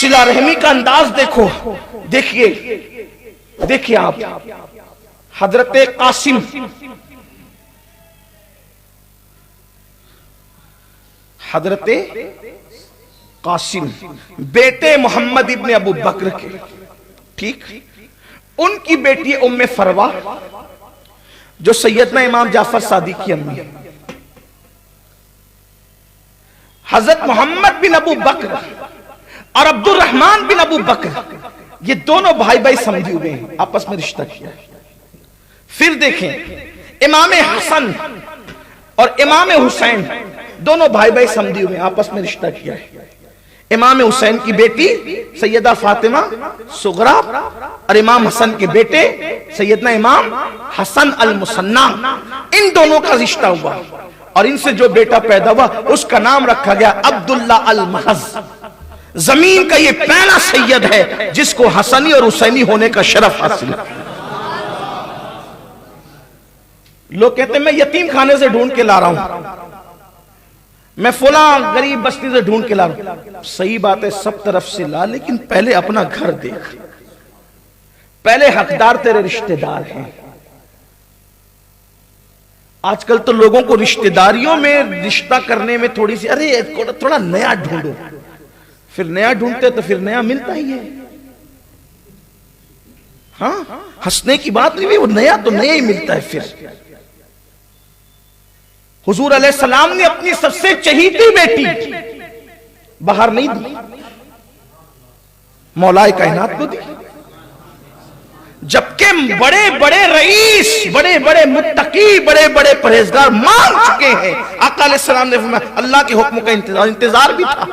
صلہ رحمی کا انداز دیکھو، دیکھیے آپ حضرت قاسم، حضرت قاسم بیٹے محمد ابن ابو بکر کے، ٹھیک، ان کی بیٹی ام فروا جو سیدنا امام جعفر صادق کی امی ہے، حضرت محمد بن ابو بکر اور عبد الرحمن بن ابو بکر، یہ دونوں بھائی سمجھے ہوئے ہیں، آپس میں رشتہ کیا ہے۔ پھر دیکھیں امام حسن اور امام حسین دونوں بھائی سمجھے ہوئے ہیں، آپس میں رشتہ کیا ہے۔ امام حسین کی بیٹی سیدہ فاطمہ صغرا اور امام حسن کے بیٹے سیدنا امام حسن المثنی، ان دونوں کا رشتہ ہوا اور ان سے جو بیٹا پیدا ہوا اس کا نام رکھا گیا عبداللہ المحض۔ زمین کا یہ پہلا سید ہے جس کو حسنی اور حسینی ہونے کا شرف حاصل ہے۔ لوگ کہتے ہیں میں یتیم خانے سے ڈھونڈ کے لا رہا ہوں، میں فلاں غریب بستی سے ڈھونڈ کے لا رہا ہوں۔ صحیح بات ہے، سب طرف سے لا، لیکن پہلے اپنا گھر دیکھ، پہلے حقدار تیرے رشتہ دار ہیں۔ آج کل تو لوگوں کو رشتہ داریوں میں رشتہ کرنے میں تھوڑی سی تھوڑا نیا ڈھونڈو، پھر نیا ڈھونڈتے تو پھر نیا ملتا ہی ہے۔ ہاں ہنسنے کی بات نہیں، وہ نیا تو نیا ہی ملتا ہے۔ پھر حضور علیہ السلام نے اپنی سب سے چہیتی بیٹی باہر نہیں دی، مولا کائنات کو دی، جبکہ بڑے بڑے رئیس، بڑے بڑے متقی، بڑے بڑے پرہیزگار مان چکے ہیں۔ آقا علیہ السلام نے فرمایا اللہ کے حکم کا انتظار بھی تھا،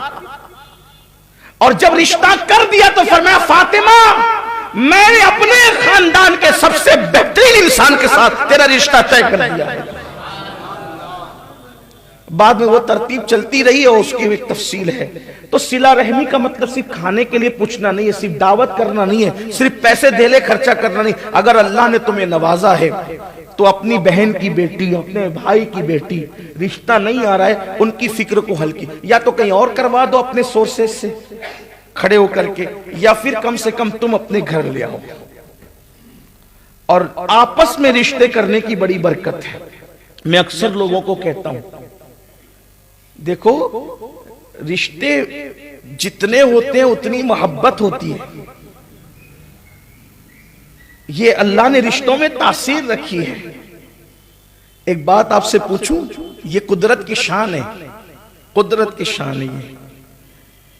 اور جب رشتہ کر دیا تو فرمایا فاطمہ میں نے اپنے خاندان کے سب سے بہترین انسان کے ساتھ تیرا رشتہ طے کر دیا ہے۔ بعد میں وہ ترتیب چلتی رہی اور اس کی ایک تفصیل ہے۔ تو صلہ رحمی کا مطلب صرف کھانے کے لیے پوچھنا نہیں ہے، صرف دعوت کرنا نہیں ہے، صرف پیسے دھیلے خرچہ کرنا نہیں۔ اگر اللہ نے تمہیں نوازا ہے تو اپنی بہن کی بیٹی، اپنے بھائی کی بیٹی، رشتہ نہیں آ رہا ہے، ان کی فکر کو حل کی، یا تو کہیں اور کروا دو اپنے سورسز سے کھڑے ہو کر کے، یا پھر کم سے کم تم اپنے گھر لے آؤ۔ اور آپس میں رشتے کرنے کی بڑی برکت ہے۔ میں اکثر لوگوں کو کہتا ہوں دیکھو رشتے جتنے ہوتے ہیں اتنی محبت ہوتی ہے، یہ اللہ نے رشتوں میں تاثیر رکھی ہے۔ ایک بات آپ سے پوچھوں، یہ قدرت کی شان ہے، قدرت کی شان ہے۔ یہ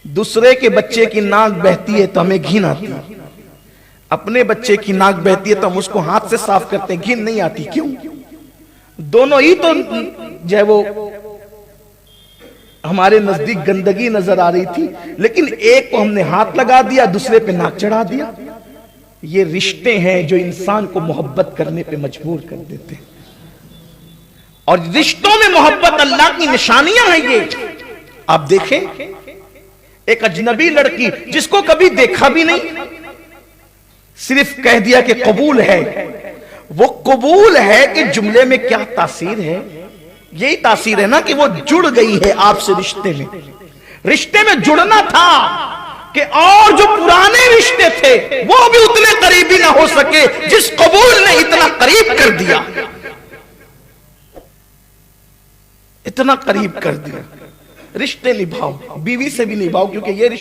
دوسرے کے بچے کی ناک بہتی ہے تو ہمیں گھن آتی ہے، اپنے بچے کی ناک بہتی ہے تو ہم اس کو ہاتھ سے صاف کرتے ہیں، گھن نہیں آتی۔ کیوں؟ دونوں ہی تو جو ہے وہ ہمارے نزدیک گندگی نظر آ رہی تھی، لیکن ایک کو ہم نے ہاتھ لگا دیا، دوسرے پہ ناک چڑھا دیا۔ یہ رشتے ہیں جو انسان کو محبت کرنے پہ مجبور کر دیتے ہیں، اور رشتوں میں محبت اللہ کی نشانیاں ہیں۔ یہ آپ دیکھیں ایک اجنبی لڑکی جس کو کبھی دیکھا بھی نہیں، صرف کہہ دیا کہ قبول ہے، وہ قبول ہے کہ جملے میں کیا تاثیر ہے؟ یہی تاثیر ہے نا کہ وہ جڑ گئی ہے آپ سے رشتے میں۔ رشتے میں جڑنا تھا کہ اور جو پرانے رشتے تھے وہ بھی اتنے قریبی نہ ہو سکے جس قبول نے اتنا قریب کر دیا، اتنا قریب کر دیا۔ رشتے نبھاؤ، بیوی سے بھی نبھاؤ، کیونکہ یہ رشتے